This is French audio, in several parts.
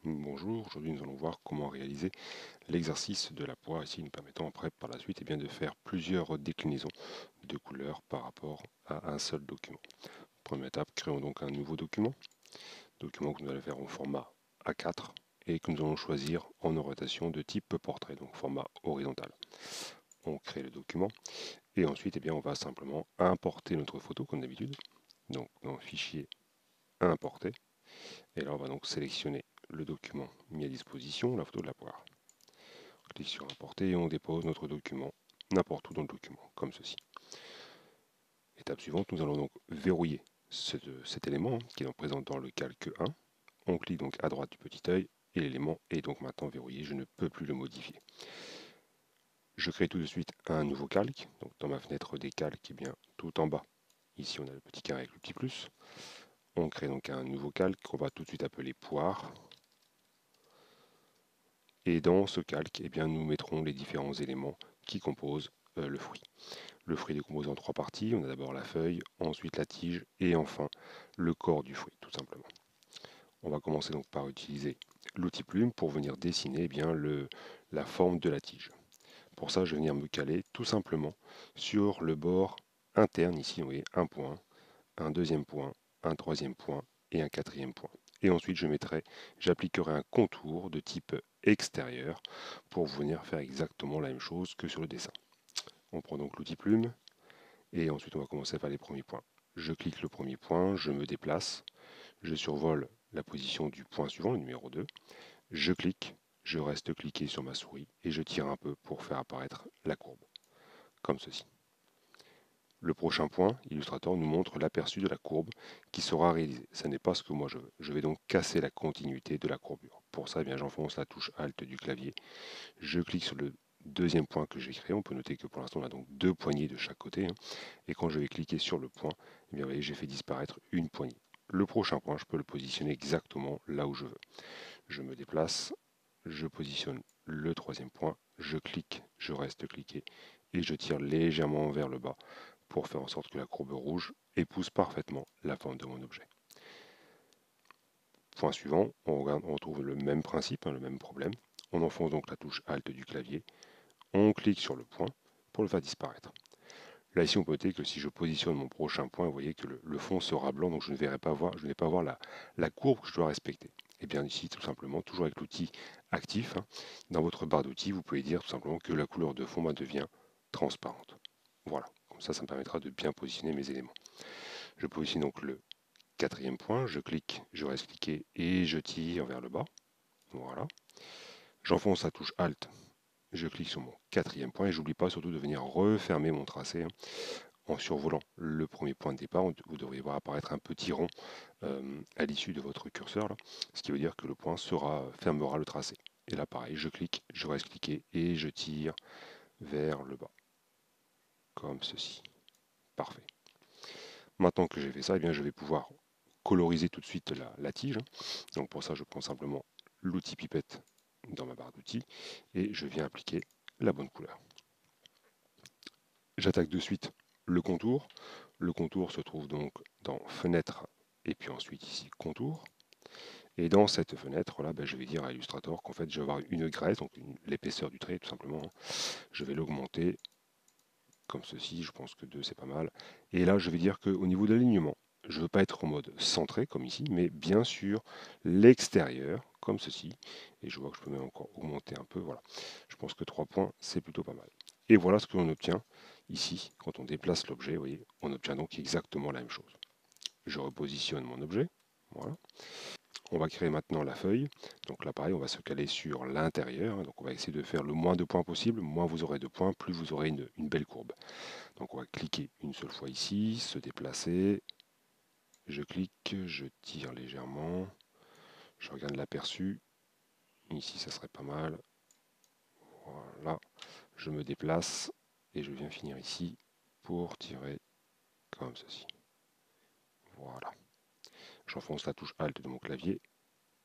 Bonjour, aujourd'hui nous allons voir comment réaliser l'exercice de la poire, ici nous permettant après par la suite de faire plusieurs déclinaisons de couleurs par rapport à un seul document. Première étape, créons donc un nouveau document que nous allons faire en format A4 et que nous allons choisir en orientation de type portrait, donc format horizontal. On crée le document et ensuite on va simplement importer notre photo comme d'habitude, donc dans le fichier importer. Et là, on va donc sélectionner le document mis à disposition, la photo de la poire. On clique sur Importer et on dépose notre document n'importe où dans le document, comme ceci. Étape suivante, nous allons donc verrouiller cet élément qui est présent dans le calque 1. On clique donc à droite du petit œil et l'élément est donc maintenant verrouillé, je ne peux plus le modifier. Je crée tout de suite un nouveau calque. Donc dans ma fenêtre des calques, tout en bas, ici on a le petit carré avec le petit plus. On crée donc un nouveau calque qu'on va tout de suite appeler poire. Et dans ce calque, nous mettrons les différents éléments qui composent le fruit. Le fruit est décomposé en trois parties. On a d'abord la feuille, ensuite la tige et enfin le corps du fruit, tout simplement. On va commencer donc par utiliser l'outil plume pour venir dessiner la forme de la tige. Pour ça, je vais venir me caler tout simplement sur le bord interne, ici, vous voyez, un point, un deuxième point, un troisième point et un quatrième point. Et ensuite, j'appliquerai un contour de type extérieur pour venir faire exactement la même chose que sur le dessin. On prend donc l'outil plume et ensuite on va commencer à faire les premiers points. Je clique le premier point, je me déplace, je survole la position du point suivant, le numéro 2. Je clique, je reste cliqué sur ma souris et je tire un peu pour faire apparaître la courbe, comme ceci. Le prochain point, Illustrator nous montre l'aperçu de la courbe qui sera réalisée. Ce n'est pas ce que moi je veux. Je vais donc casser la continuité de la courbure. Pour ça, j'enfonce la touche Alt du clavier. Je clique sur le deuxième point que j'ai créé. On peut noter que pour l'instant, on a donc deux poignées de chaque côté. Et quand je vais cliquer sur le point, vous voyez, j'ai fait disparaître une poignée. Le prochain point, je peux le positionner exactement là où je veux. Je me déplace, je positionne le troisième point, je clique, je reste cliqué et je tire légèrement vers le bas pour faire en sorte que la courbe rouge épouse parfaitement la forme de mon objet. Point suivant, on retrouve le même principe, le même problème. On enfonce donc la touche Alt du clavier, on clique sur le point pour le faire disparaître. Là ici on peut noter que si je positionne mon prochain point, vous voyez que le fond sera blanc, donc je ne vais pas voir la courbe que je dois respecter. Et bien ici, tout simplement, toujours avec l'outil actif, dans votre barre d'outils, vous pouvez dire tout simplement que la couleur de fond devient transparente. Voilà, comme ça me permettra de bien positionner mes éléments. Je positionne donc le quatrième point, je clique, je reste cliqué et je tire vers le bas. Voilà. J'enfonce la touche Alt, je clique sur mon quatrième point et j'oublie pas surtout de venir refermer mon tracé. En survolant le premier point de départ, vous devriez voir apparaître un petit rond à l'issue de votre curseur, là, ce qui veut dire que le point fermera le tracé. Et là, pareil, je clique, je reste cliqué et je tire vers le bas, comme ceci. Parfait. Maintenant que j'ai fait ça, je vais pouvoir coloriser tout de suite la tige. Donc pour ça, je prends simplement l'outil pipette dans ma barre d'outils et je viens appliquer la bonne couleur. J'attaque de suite le contour. Le contour se trouve donc dans Fenêtre et puis ensuite ici Contour. Et dans cette fenêtre, là, je vais dire à Illustrator qu'en fait, je vais avoir une graisse, donc l'épaisseur du trait tout simplement. Je vais l'augmenter comme ceci, je pense que 2 c'est pas mal. Et là, je vais dire qu'au niveau de l'alignement, je ne veux pas être en mode centré comme ici, mais bien sûr l'extérieur, comme ceci. Et je vois que je peux même encore augmenter un peu. Voilà. Je pense que 3 points, c'est plutôt pas mal. Et voilà ce que l'on obtient ici. Quand on déplace l'objet, vous voyez, on obtient donc exactement la même chose. Je repositionne mon objet. Voilà. On va créer maintenant la feuille. Donc là, pareil, on va se caler sur l'intérieur. Donc on va essayer de faire le moins de points possible. Moins vous aurez de points, plus vous aurez une belle courbe. Donc on va cliquer une seule fois ici, se déplacer. Je clique, je tire légèrement. Je regarde l'aperçu. Ici, ça serait pas mal. Voilà. Je me déplace et je viens finir ici pour tirer comme ceci. Voilà. J'enfonce la touche Alt de mon clavier.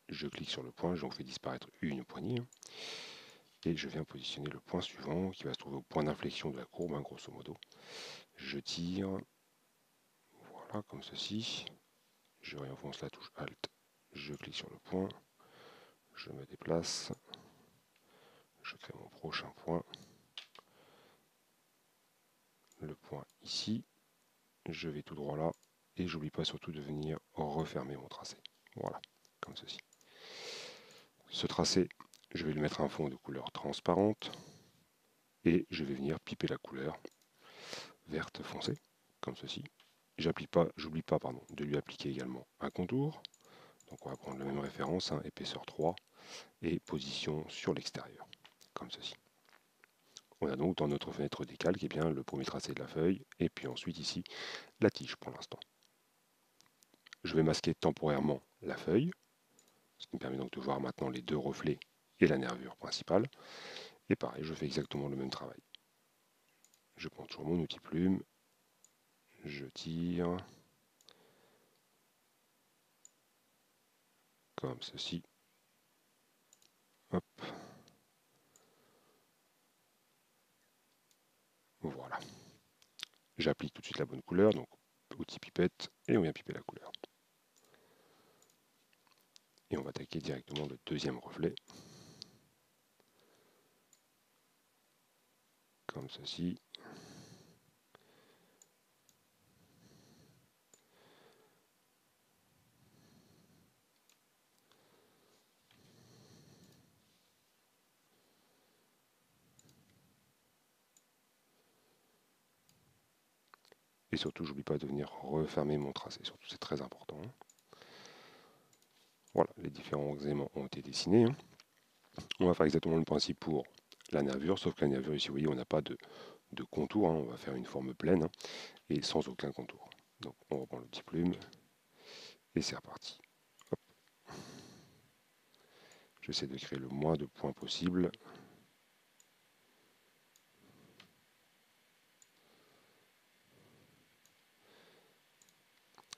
Je clique sur le point, j'en fais disparaître une poignée. Et je viens positionner le point suivant qui va se trouver au point d'inflexion de la courbe, grosso modo. Je tire, voilà, comme ceci. Je réenfonce la touche Alt, je clique sur le point, Je me déplace, je crée mon prochain point, le point ici, je vais tout droit là, et j'oublie pas surtout de venir refermer mon tracé. Voilà, comme ceci. Ce tracé, je vais lui mettre un fond de couleur transparente, et je vais venir piper la couleur verte foncée, comme ceci. J'oublie pas de lui appliquer également un contour. Donc on va prendre la même référence, hein, épaisseur 3, et position sur l'extérieur, comme ceci. On a donc dans notre fenêtre des calques eh bien, le premier tracé de la feuille, et puis ensuite ici la tige pour l'instant. Je vais masquer temporairement la feuille, ce qui me permet donc de voir maintenant les deux reflets et la nervure principale. Et pareil, je fais exactement le même travail. Je prends toujours mon outil plume, je tire, comme ceci. Hop. Voilà. J'applique tout de suite la bonne couleur, donc outil pipette, et on vient piper la couleur. Et on va attaquer directement le deuxième reflet. Comme ceci. Et surtout, j'oublie pas de venir refermer mon tracé. Surtout, c'est très important. Voilà, les différents éléments ont été dessinés. On va faire exactement le principe pour la nervure, sauf que la nervure ici, vous voyez, on n'a pas de contour. On va faire une forme pleine et sans aucun contour. Donc, on reprend le petit plume et c'est reparti. Hop. J'essaie de créer le moins de points possible.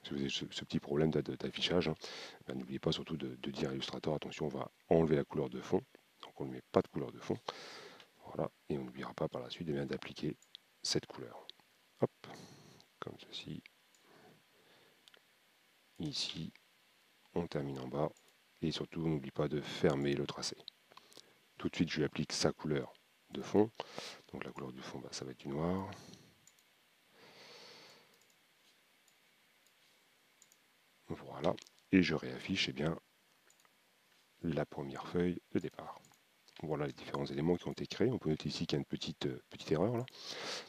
Si vous avez ce petit problème d'affichage, ben, n'oubliez pas surtout de dire à Illustrator, attention, on va enlever la couleur de fond. Donc on ne met pas de couleur de fond. Voilà, et on n'oubliera pas par la suite d'appliquer cette couleur. Hop, comme ceci. Ici, on termine en bas. Et surtout, on n'oublie pas de fermer le tracé. Tout de suite, je lui applique sa couleur de fond. Donc la couleur du fond, ben, ça va être du noir. Voilà, et je réaffiche bien, la première feuille de départ. Voilà les différents éléments qui ont été créés. On peut noter ici qu'il y a une petite erreur là.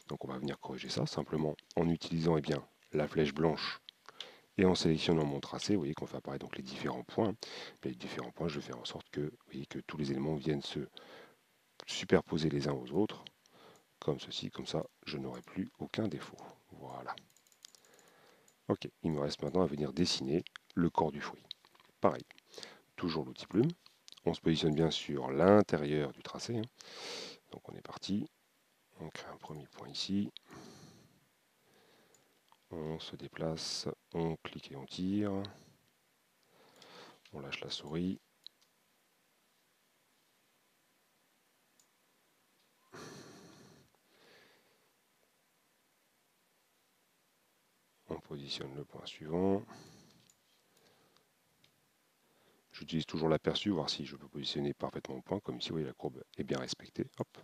Donc on va venir corriger ça simplement en utilisant bien, la flèche blanche et en sélectionnant mon tracé. Vous voyez qu'on fait apparaître donc les différents points. Les différents points, je vais faire en sorte que, vous voyez, que tous les éléments viennent se superposer les uns aux autres, comme ceci, comme ça je n'aurai plus aucun défaut. Voilà. Ok, il me reste maintenant à venir dessiner le corps du fruit. Pareil, toujours l'outil plume. On se positionne bien sur l'intérieur du tracé. Donc on est parti. On crée un premier point ici. On se déplace, on clique et on tire. On lâche la souris. On positionne le point suivant. J'utilise toujours l'aperçu, voir si je peux positionner parfaitement le point. Comme ici, vous voyez, la courbe est bien respectée. Hop.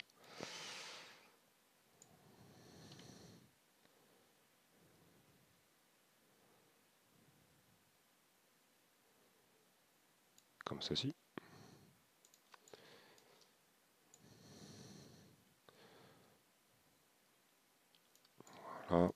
Comme ceci. Voilà.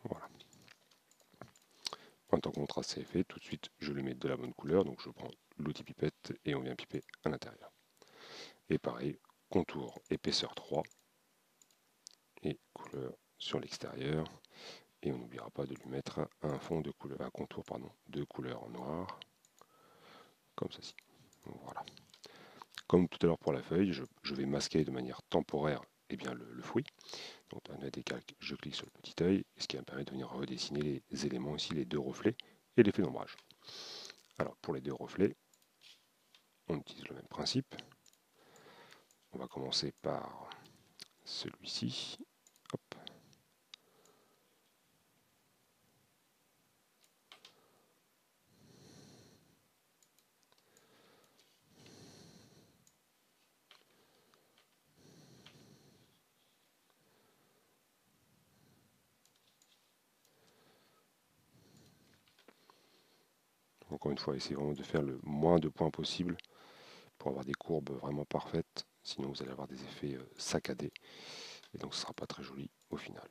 Voilà. Maintenant que mon tracé est fait, tout de suite, je lui mets de la bonne couleur. Donc je prends l'outil pipette et on vient piper à l'intérieur. Et pareil, contour épaisseur 3 et couleur sur l'extérieur. Et on n'oubliera pas de lui mettre un fond de couleur, un contour pardon, de couleur noire, comme ceci. Voilà. Comme tout à l'heure pour la feuille, je vais masquer de manière temporaire le fruit. Donc dans la décalque, je clique sur le petit œil, ce qui va me permettre de venir redessiner les éléments ici, les deux reflets et l'effet d'ombrage. Alors pour les deux reflets, on utilise le même principe. On va commencer par celui-ci. Hop. Encore une fois, essayez vraiment de faire le moins de points possible pour avoir des courbes vraiment parfaites. Sinon, vous allez avoir des effets saccadés. Et donc, ce ne sera pas très joli au final.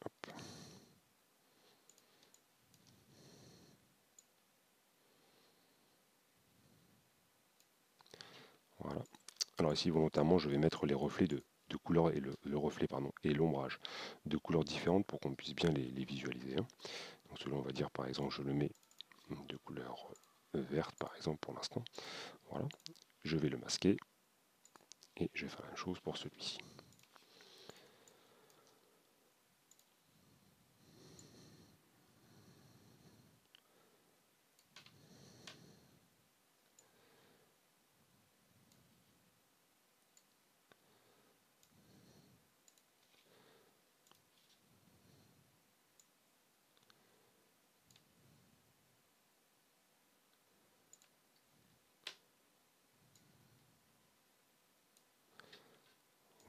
Hop. Voilà. Alors ici, volontairement, je vais mettre les reflets de couleurs et le reflet pardon, et l'ombrage de couleurs différentes pour qu'on puisse bien les visualiser. Hein. Donc celui-là, on va dire par exemple, je le mets de couleur verte par exemple pour l'instant. Voilà. Je vais le masquer et je vais faire la même chose pour celui-ci.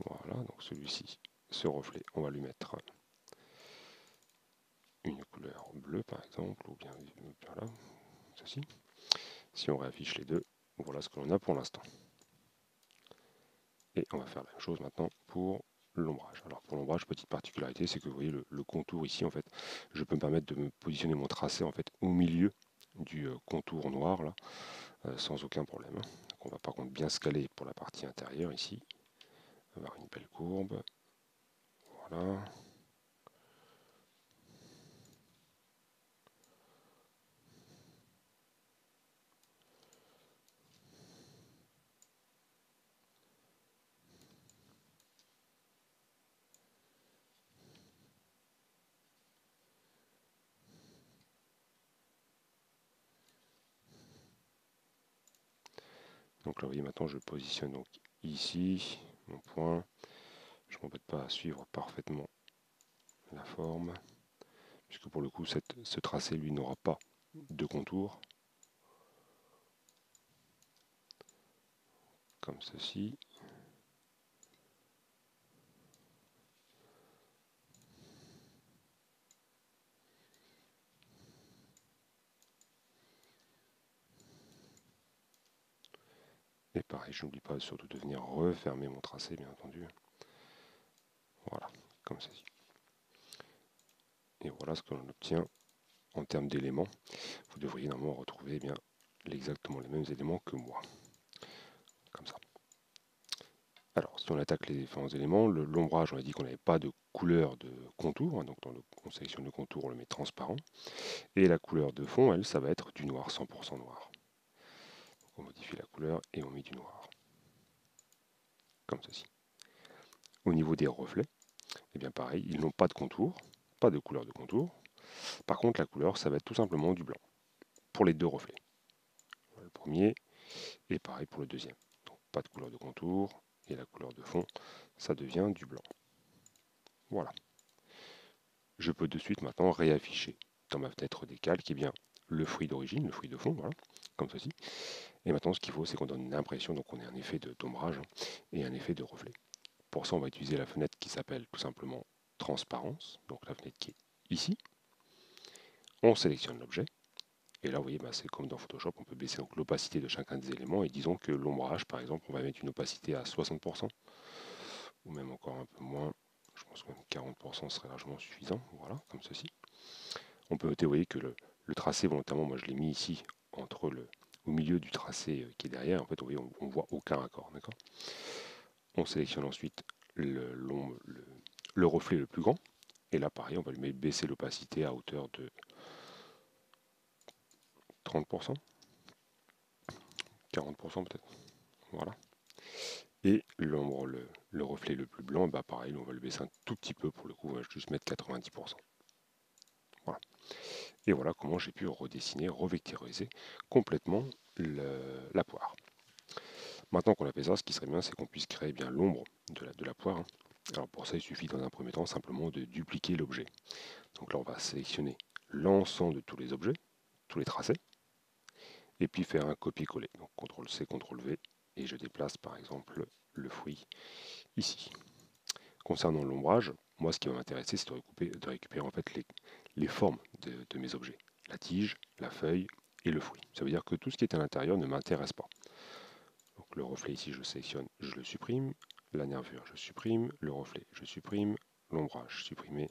Voilà, donc celui-ci, ce reflet, on va lui mettre une couleur bleue par exemple, ou bien là, ceci. Si on réaffiche les deux, voilà ce que l'on a pour l'instant. Et on va faire la même chose maintenant pour l'ombrage. Alors pour l'ombrage, petite particularité, c'est que vous voyez le contour ici, en fait, je peux me permettre de me positionner mon tracé en fait au milieu du contour noir là, sans aucun problème. Donc on va par contre bien scaler pour la partie intérieure ici, avoir une belle courbe. Voilà. Donc là, vous voyez, maintenant je positionne donc ici mon point. Je ne m'embête pas à suivre parfaitement la forme, puisque pour le coup, ce tracé, lui, n'aura pas de contour, comme ceci. Et pareil, je n'oublie pas surtout de venir refermer mon tracé, bien entendu. Voilà, comme ceci. Et voilà ce que l'on obtient en termes d'éléments. Vous devriez normalement retrouver exactement les mêmes éléments que moi. Comme ça. Alors, si on attaque les différents éléments, l'ombrage, on a dit qu'on n'avait pas de couleur de contour. Hein, donc, on sélectionne le contour, on le met transparent. Et la couleur de fond, elle, ça va être du noir, 100% noir. Donc, on modifie la couleur et on met du noir. Comme ceci. Au niveau des reflets, eh bien pareil, ils n'ont pas de contour, pas de couleur de contour. Par contre, la couleur, ça va être tout simplement du blanc pour les deux reflets. Le premier et pareil pour le deuxième. Donc, pas de couleur de contour et la couleur de fond, ça devient du blanc. Voilà. Je peux de suite maintenant réafficher dans ma fenêtre des calques le fruit d'origine, le fruit de fond, voilà, comme ceci. Et maintenant, ce qu'il faut, c'est qu'on donne une impression, donc on ait un effet d'ombrage et un effet de reflet. Pour ça, on va utiliser la fenêtre qui s'appelle tout simplement transparence, donc la fenêtre qui est ici. On sélectionne l'objet. Et là, vous voyez, c'est comme dans Photoshop, on peut baisser l'opacité de chacun des éléments. Et disons que l'ombrage, par exemple, on va mettre une opacité à 60%, ou même encore un peu moins. Je pense que même 40% serait largement suffisant. Voilà, comme ceci. On peut noter, vous voyez, que le tracé, volontairement, moi je l'ai mis ici, au milieu du tracé qui est derrière, en fait, vous voyez, on ne voit aucun raccord. D'accord. On sélectionne ensuite le reflet le plus grand. Et là, pareil, on va lui baisser l'opacité à hauteur de 30%, 40% peut-être. Voilà. Et l'ombre, le reflet le plus blanc, bah pareil, on va le baisser un tout petit peu pour le coup, on va juste mettre 90%. Voilà. Et voilà comment j'ai pu redessiner, revectoriser complètement la poire. Maintenant qu'on a fait ça, ce qui serait bien, c'est qu'on puisse créer bien l'ombre de la poire. Alors pour ça, il suffit dans un premier temps simplement de dupliquer l'objet. Donc là, on va sélectionner l'ensemble de tous les objets, tous les tracés, et puis faire un copier-coller. Donc CTRL-C, CTRL-V, et je déplace par exemple le fruit ici. Concernant l'ombrage, moi ce qui va m'intéresser, c'est de récupérer en fait les formes de mes objets. La tige, la feuille et le fruit. Ça veut dire que tout ce qui est à l'intérieur ne m'intéresse pas. Donc le reflet ici, je sélectionne, je le supprime. La nervure, je supprime. Le reflet, je supprime. L'ombrage, supprimé.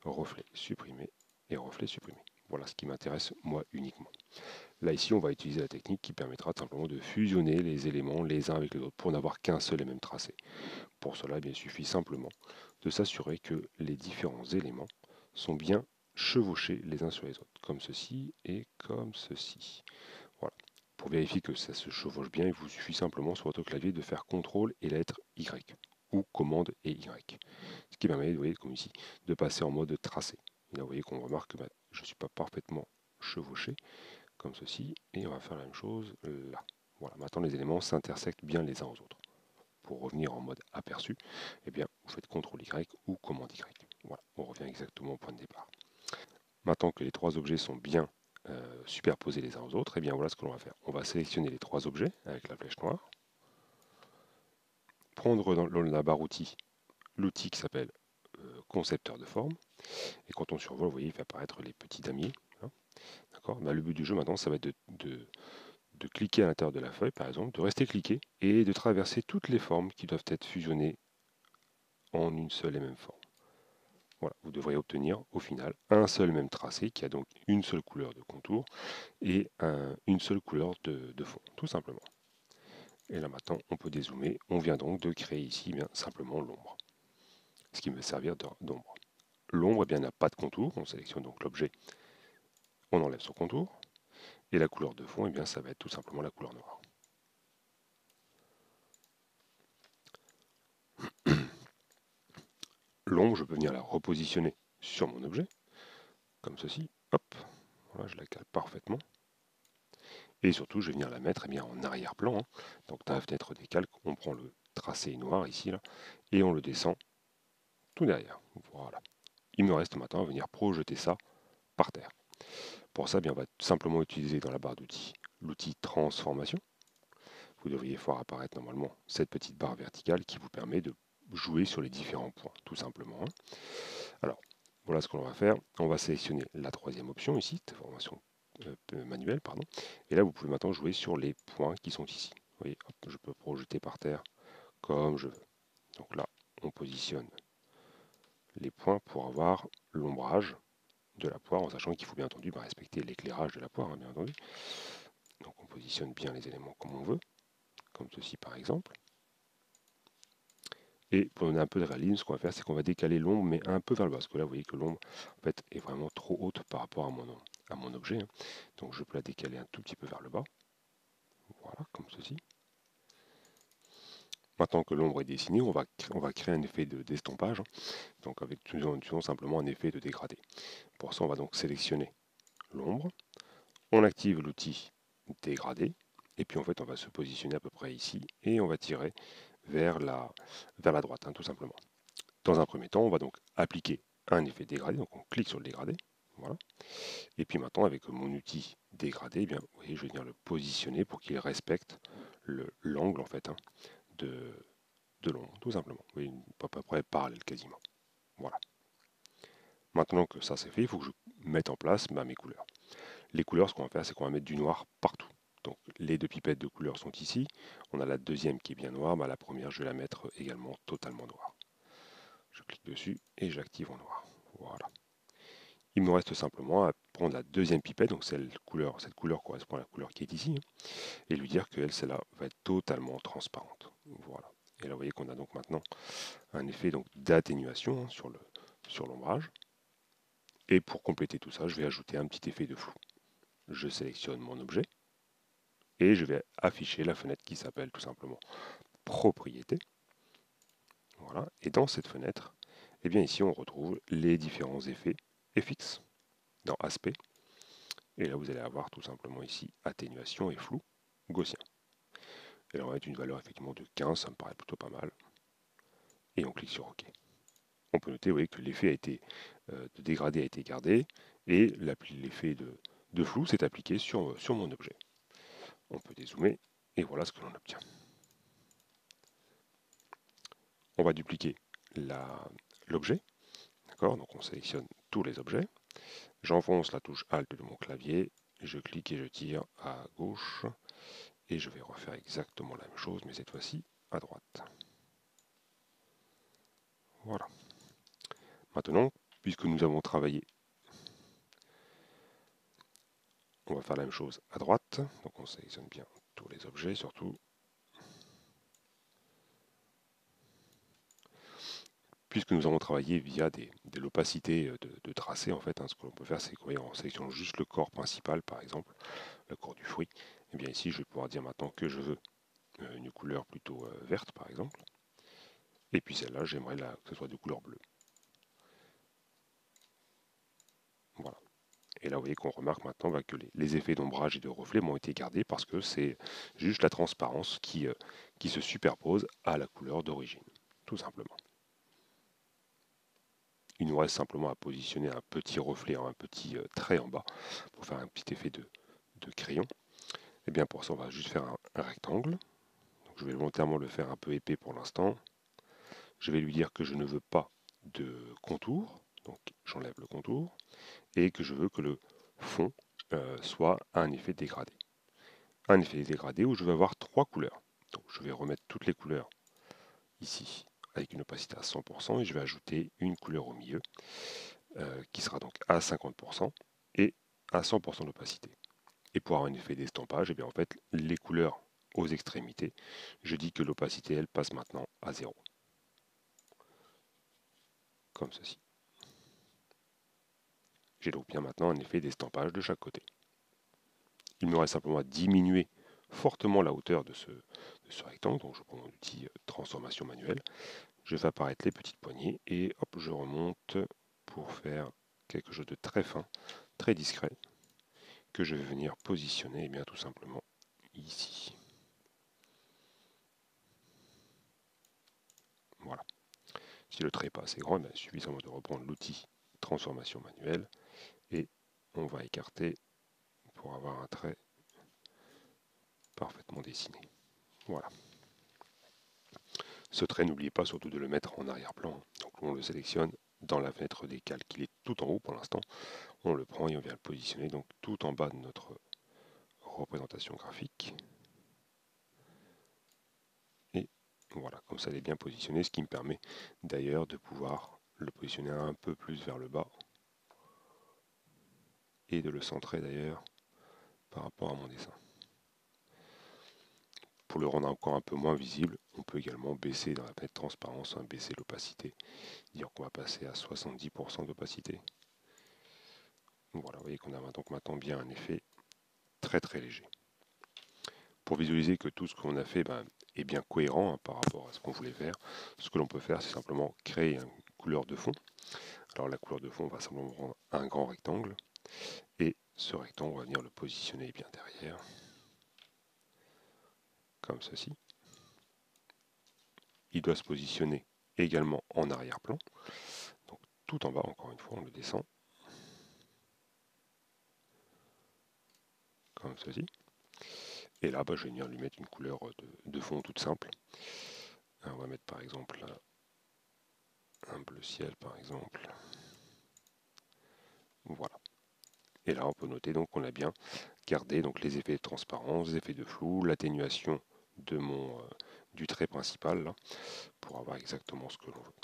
Reflet, supprimé. Et reflet, supprimé. Voilà ce qui m'intéresse moi uniquement. Là ici, on va utiliser la technique qui permettra simplement de fusionner les éléments les uns avec les autres pour n'avoir qu'un seul et même tracé. Pour cela, il suffit simplement de s'assurer que les différents éléments sont bien chevauchés les uns sur les autres, comme ceci et comme ceci. Voilà. Pour vérifier que ça se chevauche bien, il vous suffit simplement sur votre clavier de faire CTRL et la lettre Y, ou commande et Y. Ce qui permet, vous voyez, comme ici, de passer en mode tracé. Et là, vous voyez qu'on remarque que je ne suis pas parfaitement chevauché, comme ceci, et on va faire la même chose là. Voilà, maintenant les éléments s'intersectent bien les uns aux autres. Pour revenir en mode aperçu, eh bien, vous faites CTRL Y ou commande Y. Voilà, on revient exactement au point de départ. Maintenant que les trois objets sont bien superposés les uns aux autres, eh bien voilà ce que l'on va faire. On va sélectionner les trois objets avec la flèche noire, prendre dans la barre outils l'outil qui s'appelle concepteur de forme, et quand on survole, vous voyez, il fait apparaître les petits damiers. Hein, d'accord. Le but du jeu maintenant, ça va être de cliquer à l'intérieur de la feuille, par exemple, de rester cliqué et de traverser toutes les formes qui doivent être fusionnées en une seule et même forme. Voilà, vous devrez obtenir au final un seul même tracé qui a donc une seule couleur de contour et une seule couleur de fond, tout simplement. Et là maintenant, on peut dézoomer. On vient donc de créer ici bien simplement l'ombre, ce qui va servir d'ombre. L'ombre n'a pas de contour. On sélectionne donc l'objet, on enlève son contour. Et la couleur de fond, ça va être tout simplement la couleur noire. L'ombre, je peux venir la repositionner sur mon objet, comme ceci. Hop, voilà, je la cale parfaitement. Et surtout, je vais venir la mettre en arrière-plan. Hein. Donc dans la fenêtre des calques, on prend le tracé noir ici, là, et on le descend tout derrière. Voilà. Il me reste maintenant à venir projeter ça par terre. Pour ça, on va simplement utiliser dans la barre d'outils l'outil transformation. Vous devriez voir apparaître normalement cette petite barre verticale qui vous permet de jouer sur les différents points, tout simplement. Hein. Alors, voilà ce qu'on va faire. On va sélectionner la troisième option ici, formation manuelle, pardon. Et là, vous pouvez maintenant jouer sur les points qui sont ici. Vous voyez, hop, je peux projeter par terre comme je veux. Donc là, on positionne les points pour avoir l'ombrage de la poire, en sachant qu'il faut bien entendu respecter l'éclairage de la poire, hein, bien entendu. Donc on positionne bien les éléments comme on veut, comme ceci par exemple. Et pour donner un peu de réalisme, ce qu'on va faire, c'est qu'on va décaler l'ombre, mais un peu vers le bas, parce que là, vous voyez que l'ombre en fait, est vraiment trop haute par rapport à mon objet. Hein. Donc je peux la décaler un tout petit peu vers le bas. Voilà, comme ceci. Maintenant que l'ombre est dessinée, on va créer un effet d'estampage, hein, donc avec utilisant simplement un effet de dégradé. Pour ça, on va donc sélectionner l'ombre, on active l'outil dégradé, et puis en fait, on va se positionner à peu près ici, et on va tirer vers la droite, hein, tout simplement. Dans un premier temps, on va donc appliquer un effet dégradé, donc on clique sur le dégradé, voilà. Et puis maintenant, avec mon outil dégradé, vous voyez, je vais venir le positionner pour qu'il respecte l'angle en fait, hein, de l'ombre, tout simplement. Vous voyez, à peu près parallèle quasiment. Voilà. Maintenant que ça c'est fait, il faut que je mette en place mes couleurs. Les couleurs, ce qu'on va faire, c'est qu'on va mettre du noir partout. Donc les deux pipettes de couleurs sont ici. On a la deuxième qui est bien noire, la première je vais la mettre également totalement noire. Je clique dessus et j'active en noir. Voilà. Il me reste simplement à prendre la deuxième pipette, donc cette couleur correspond à la couleur qui est ici, et lui dire que celle-là va être totalement transparente. Voilà. Et là, vous voyez qu'on a donc maintenant un effet d'atténuation sur l'ombrage. Et pour compléter tout ça, je vais ajouter un petit effet de flou. Je sélectionne mon objet et je vais afficher la fenêtre qui s'appelle tout simplement Propriétés. Voilà. Et dans cette fenêtre, eh bien ici on retrouve les différents effets FX dans Aspect. Et là vous allez avoir tout simplement ici atténuation et flou gaussien. Et là on va mettre une valeur effectivement de 15, ça me paraît plutôt pas mal. Et on clique sur OK. On peut noter, vous voyez, que l'effet de dégradé a été gardé et l'effet de flou s'est appliqué sur mon objet. On peut dézoomer et voilà ce que l'on obtient. On va dupliquer l'objet. D'accord, donc on sélectionne tous les objets. J'enfonce la touche Alt de mon clavier, je clique et je tire à gauche et je vais refaire exactement la même chose, mais cette fois-ci à droite. Voilà. Maintenant, puisque nous avons travaillé, on va faire la même chose à droite. Donc on sélectionne bien tous les objets, surtout. Puisque nous avons travaillé via de l'opacité de tracé, en fait, ce que l'on peut faire, c'est qu'en sélectionnant juste le corps principal, par exemple, le corps du fruit, et bien ici, je vais pouvoir dire maintenant que je veux une couleur plutôt verte, par exemple. Et puis celle-là, j'aimerais que ce soit de couleur bleue. Voilà. Et là, vous voyez qu'on remarque maintenant que les effets d'ombrage et de reflet m'ont été gardés parce que c'est juste la transparence qui se superpose à la couleur d'origine, tout simplement. Il nous reste simplement à positionner un petit reflet, un petit trait en bas pour faire un petit effet de crayon. Et bien pour ça, on va juste faire un rectangle. Donc, je vais volontairement le faire un peu épais pour l'instant. Je vais lui dire que je ne veux pas de contour, donc j'enlève le contour, et que je veux que le fond soit un effet dégradé. Un effet dégradé où je vais avoir trois couleurs. Donc je vais remettre toutes les couleurs ici avec une opacité à 100% et je vais ajouter une couleur au milieu qui sera donc à 50% et à 100% d'opacité. Et pour avoir un effet d'estampage, et bien en fait, les couleurs aux extrémités, je dis que l'opacité, elle passe maintenant à 0. Comme ceci. J'ai donc bien maintenant un effet d'estampage de chaque côté. Il me reste simplement à diminuer fortement la hauteur de ce rectangle. Donc je prends mon outil transformation manuelle. Je fais apparaître les petites poignées et hop, je remonte pour faire quelque chose de très fin, très discret, que je vais venir positionner et bien tout simplement ici. Voilà. Si le trait n'est pas assez grand, il suffit seulement de reprendre l'outil transformation manuelle et on va écarter pour avoir un trait parfaitement dessiné. Voilà. Ce trait, n'oubliez pas surtout de le mettre en arrière-plan. Donc on le sélectionne dans la fenêtre des calques. Il est tout en haut pour l'instant. On le prend et on vient le positionner donc tout en bas de notre représentation graphique. Et voilà, comme ça il est bien positionné, ce qui me permet d'ailleurs de pouvoir le positionner un peu plus vers le bas et de le centrer d'ailleurs par rapport à mon dessin. Pour le rendre encore un peu moins visible, on peut également baisser dans la fenêtre transparence, baisser l'opacité, dire qu'on va passer à 70% d'opacité. Voilà, vous voyez qu'on a donc maintenant bien un effet très très léger. Pour visualiser que tout ce qu'on a fait est bien cohérent par rapport à ce qu'on voulait faire, ce que l'on peut faire, c'est simplement créer une couleur de fond. Alors la couleur de fond, on va simplement prendre un grand rectangle, et ce rectangle, on va venir le positionner bien derrière, comme ceci. Il doit se positionner également en arrière-plan, donc tout en bas, encore une fois, on le descend, comme ceci. Et là, je vais venir lui mettre une couleur de fond toute simple. On va mettre par exemple un bleu ciel, par exemple. Voilà. Et là, on peut noter donc qu'on a bien gardé donc les effets de transparence, les effets de flou, l'atténuation du trait principal là, pour avoir exactement ce que l'on veut.